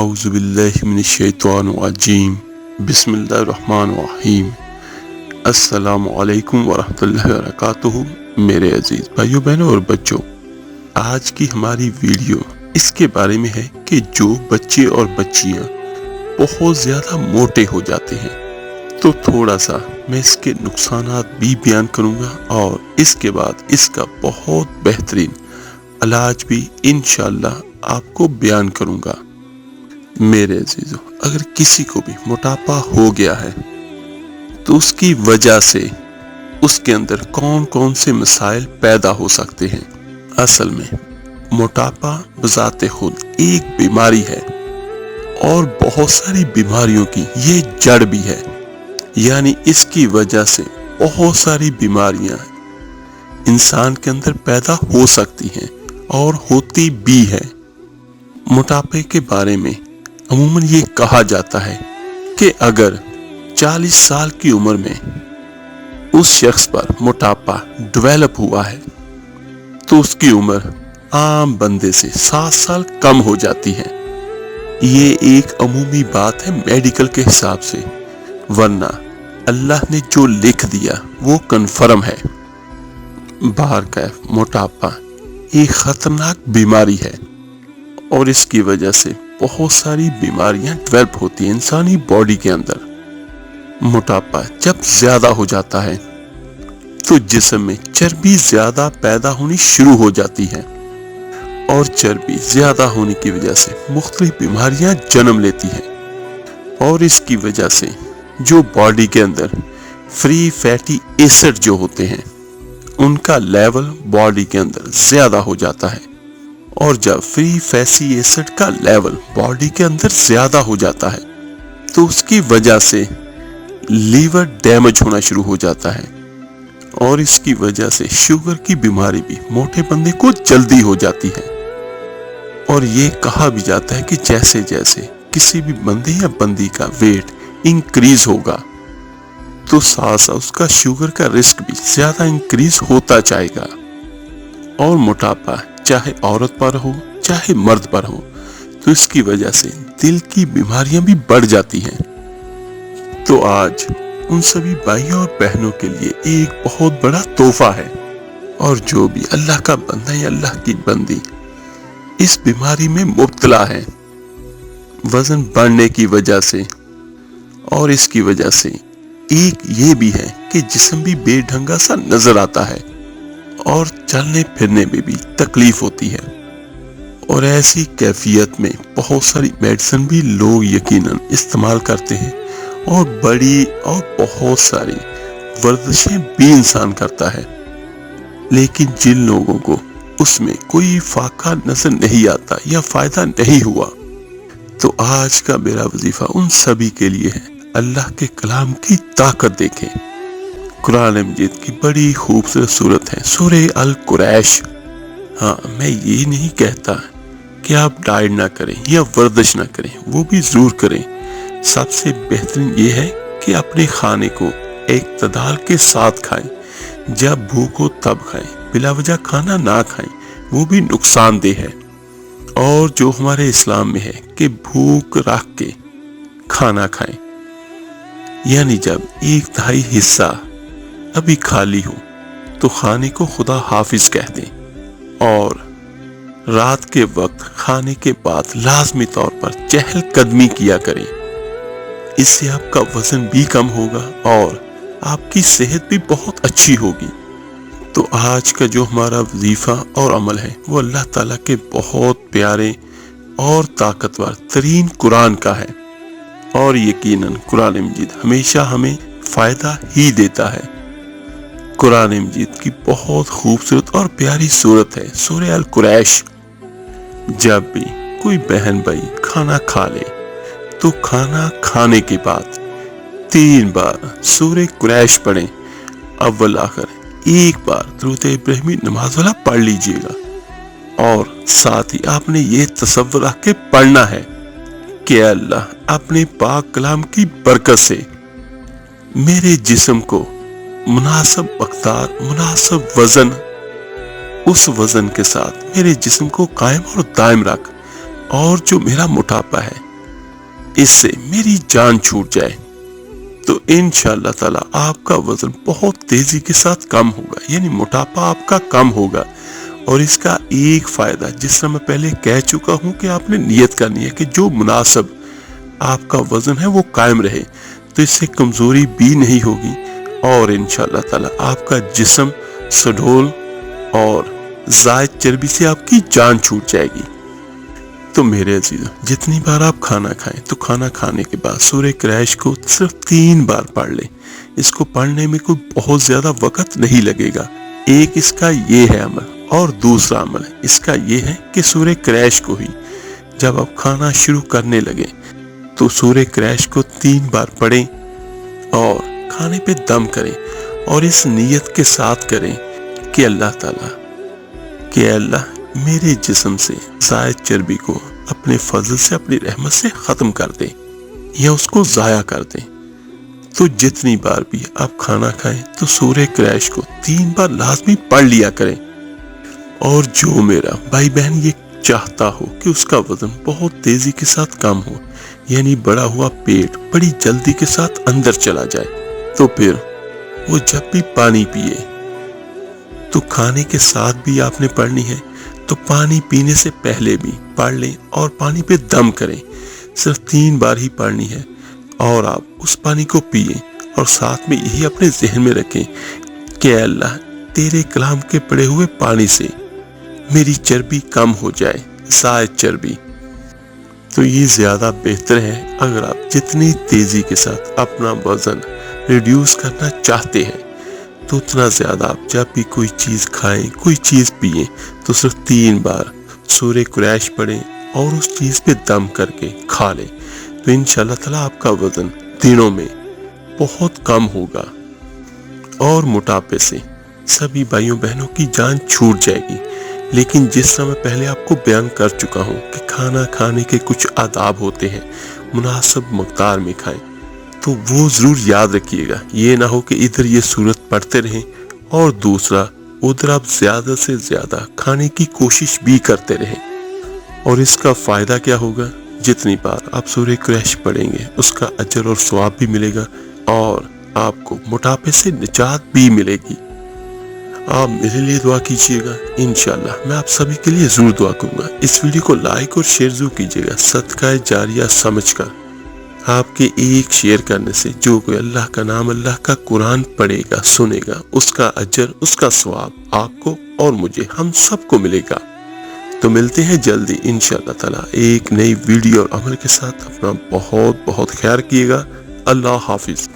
اعوذ باللہ من الشیطان الرجیم بسم اللہ الرحمن الرحیم السلام علیکم ورحمۃ اللہ وبرکاتہ۔ میرے عزیز بھائیوں بہنوں اور بچوں، آج کی ہماری ویڈیو اس کے بارے میں ہے کہ جو بچے اور بچیاں بہت زیادہ موٹے ہو جاتے ہیں تو تھوڑا سا میں اس کے نقصانات بھی بیان کروں گا اور اس کے بعد اس کا بہت بہترین علاج بھی انشاءاللہ آپ کو بیان کروں گا۔ میرے عزیزوں، اگر کسی کو بھی موٹاپا ہو گیا ہے تو اس کی وجہ سے اس کے اندر کون کون سے مسائل پیدا ہو سکتے ہیں۔ اصل میں موٹاپا بذات خود ایک بیماری ہے اور بہت ساری بیماریوں کی یہ جڑ بھی ہے، یعنی اس کی وجہ سے بہت ساری بیماریاں انسان کے اندر پیدا ہو سکتی ہیں اور ہوتی بھی ہے۔ موٹاپے کے بارے میں عموماً یہ کہا جاتا ہے کہ اگر 40 سال کی عمر میں اس شخص پر موٹاپا ڈیولپ ہوا ہے تو اس کی عمر عام بندے سے 7 سال کم ہو جاتی ہے۔ یہ ایک عمومی بات ہے میڈیکل کے حساب سے، ورنہ اللہ نے جو لکھ دیا وہ کنفرم ہے۔ بہرکیف موٹاپا ایک خطرناک بیماری ہے اور اس کی وجہ سے بہت ساری بیماریاں ڈیولپ ہوتی ہیں انسانی باڈی کے اندر۔ موٹاپا جب زیادہ ہو جاتا ہے تو جسم میں چربی زیادہ پیدا ہونی شروع ہو جاتی ہے اور چربی زیادہ ہونے کی وجہ سے مختلف بیماریاں جنم لیتی ہیں اور اس کی وجہ سے جو باڈی کے اندر فری فیٹی ایسڈ جو ہوتے ہیں ان کا لیول باڈی کے اندر زیادہ ہو جاتا ہے، اور جب فری فیٹی ایسڈ کا لیول باڈی کے اندر زیادہ ہو جاتا ہے تو اس کی وجہ سے لیور ڈیمیج ہونا شروع ہو جاتا ہے اور اس کی وجہ سے شوگر کی بیماری بھی موٹے بندے کو جلدی ہو جاتی ہے۔ اور یہ کہا بھی جاتا ہے کہ جیسے جیسے کسی بھی بندے یا بندی کا ویٹ انکریز ہوگا تو ساتھ ساتھ اس کا شوگر کا رسک بھی زیادہ انکریز ہوتا جائے گا، اور موٹاپا چاہے عورت پر ہو چاہے مرد پر ہو تو اس کی وجہ سے دل کی بیماریاں بھی بڑھ جاتی ہیں۔ تو آج ان سبھی بھائیوں اور بہنوں کے لیے ایک بہت بڑا تحفہ ہے، اور جو بھی اللہ کا بندہ یا اللہ کی بندی اس بیماری میں مبتلا ہے وزن بڑھنے کی وجہ سے، اور اس کی وجہ سے ایک یہ بھی ہے کہ جسم بھی بے ڈھنگا سا نظر آتا ہے اور چلنے پھرنے میں بھی تکلیف ہوتی ہے، اور ایسی کیفیت میں بہت ساری میڈیسن بھی لوگ یقیناً استعمال کرتے ہیں اور بڑی اور بہت ساری ورزشیں بھی انسان کرتا ہے، لیکن جن لوگوں کو اس میں کوئی فائدہ نظر نہیں آتا یا فائدہ نہیں ہوا تو آج کا میرا وظیفہ ان سبھی کے لیے ہے۔ اللہ کے کلام کی طاقت دیکھیں۔ قرآن مجید کی بڑی خوبصورت سورت ہے سورہ القریش۔ ہاں، میں یہ نہیں کہتا کہ آپ ڈائٹ نہ کریں یا ورزش نہ کریں، وہ بھی ضرور کریں۔ سب سے بہترین یہ ہے کہ اپنے کھانے کو اعتدال کے ساتھ کھائیں، جب بھوک ہو تب کھائیں، بلا وجہ کھانا نہ کھائیں، وہ بھی نقصان دہ ہے۔ اور جو ہمارے اسلام میں ہے کہ بھوک رکھ کے کھانا کھائیں، یعنی جب 1/3 حصہ ابھی خالی ہو تو کھانے کو خدا حافظ کہہ دیں، اور رات کے وقت کھانے کے بعد لازمی طور پر چہل قدمی کیا کریں۔ اس سے آپ کا وزن بھی کم ہوگا اور آپ کی صحت بھی بہت اچھی ہوگی۔ تو آج کا جو ہمارا وظیفہ اور عمل ہے وہ اللہ تعالیٰ کے بہت پیارے اور طاقتور ترین قرآن کا ہے، اور یقیناً قرآن مجید ہمیشہ ہمیں فائدہ ہی دیتا ہے۔ قرآن مجید کی بہت خوبصورت اور پیاری سورت ہے سورہ القریش۔ جب بھی کوئی بہن بھائی کھانا کھا لے تو کھانا کھانے کے بعد 3 بار سورہ قریش پڑھیں، اول آخر ایک بار درود ابراہیمی نماز والا پڑھ لیجئے گا، اور ساتھ ہی آپ نے یہ تصور رکھ کے پڑھنا ہے کہ اللہ اپنے پاک کلام کی برکت سے میرے جسم کو مناسب مقدار، مناسب وزن، اس وزن کے ساتھ میرے جسم کو قائم اور دائم رکھ، اور جو میرا موٹاپا ہے اس سے میری جان چھوٹ جائے تو انشاءاللہ تعالی آپ کا وزن بہت تیزی کے ساتھ کم ہوگا، یعنی موٹاپا آپ کا کم ہوگا۔ اور اس کا ایک فائدہ جس طرح میں پہلے کہہ چکا ہوں کہ آپ نے نیت کرنی ہے کہ جو مناسب آپ کا وزن ہے وہ قائم رہے، تو اس سے کمزوری بھی نہیں ہوگی اور انشاءاللہ تعالی آپ کا جسم سڈول اور زائد چربی سے آپ کی جان چھوٹ جائے گی۔ تو میرے عزیزوں، جتنی بار آپ کھانا کھائیں تو کھانا کھانے کے بعد سورہ قریش کو صرف 3 بار پڑھ لیں۔ اس کو پڑھنے میں کوئی بہت زیادہ وقت نہیں لگے گا۔ ایک اس کا یہ ہے عمل، اور دوسرا عمل اس کا یہ ہے کہ سورہ قریش کو ہی جب آپ کھانا شروع کرنے لگیں تو سورہ قریش کو 3 بار پڑھیں اور کھانے پہ دم کریں، اور اس نیت کے ساتھ کریں کہ اللہ تعالیٰ کہ اللہ میرے جسم سے زائد چربی کو اپنے فضل سے، اپنی رحمت سے ختم کر دیں یا اس کو ضائع کر دیں۔ تو جتنی بار بھی آپ کھانا کھائیں تو سورہ قریش کو 3 بار لازمی پڑھ لیا کریں۔ اور جو میرا بھائی بہن یہ چاہتا ہو کہ اس کا وزن بہت تیزی کے ساتھ کم ہو، یعنی بڑا ہوا پیٹ بڑی جلدی کے ساتھ اندر چلا جائے، تو پھر وہ جب بھی پانی پیے تو کھانے کے ساتھ بھی آپ نے پڑھنی ہے، تو پانی پینے سے پہلے بھی پڑھ لیں اور پانی پہ دم کریں۔ صرف 3 بار ہی پڑھنی ہے اور آپ اس پانی کو پئیں اور ساتھ میں یہی اپنے ذہن میں رکھیں کہ اے اللہ تیرے کلام کے پڑے ہوئے پانی سے میری چربی کم ہو جائے، زائد چربی۔ تو یہ زیادہ بہتر ہے اگر آپ جتنی تیزی کے ساتھ اپنا وزن ریڈیوس کرنا چاہتے ہیں تو اتنا زیادہ آپ جب بھی کوئی چیز کھائیں، کوئی چیز پئیں تو صرف 3 بار سورہ قریش پڑھیں اور اس چیز پہ دم کر کے کھا لیں، تو انشاءاللہ تعالیٰ آپ کا وزن دنوں میں بہت کم ہوگا اور موٹاپے سے سبھی بھائیوں بہنوں کی جان چھوٹ جائے گی۔ لیکن جس طرح میں پہلے آپ کو بیان کر چکا ہوں کہ کھانا کھانے کے کچھ آداب ہوتے ہیں، مناسب مقدار میں کھائیں، تو وہ ضرور یاد رکھیے گا۔ یہ نہ ہو کہ ادھر یہ سورت پڑھتے رہیں اور دوسرا ادھر آپ زیادہ سے زیادہ کھانے کی کوشش بھی کرتے رہیں۔ اور اس کا فائدہ کیا ہوگا؟ جتنی بار آپ سورہ قریش پڑھیں گے اس کا اجر اور ثواب بھی ملے گا اور آپ کو موٹاپے سے نجات بھی ملے گی۔ آپ میرے لیے دعا کیجیے گا، انشاءاللہ میں آپ سبھی کے لیے ضرور دعا کروں گا۔ اس ویڈیو کو لائک اور شیئر ضرور کیجیے گا صدقہ جاریہ سمجھ کر۔ آپ کے ایک شیئر کرنے سے جو کوئی اللہ کا نام، اللہ کا قرآن پڑھے گا، سنے گا، اس کا اجر، اس کا ثواب آپ کو اور مجھے، ہم سب کو ملے گا۔ تو ملتے ہیں جلدی انشاءاللہ تعالیٰ ایک نئی ویڈیو اور عمل کے ساتھ۔ اپنا بہت بہت خیال کیے گا۔ اللہ حافظ۔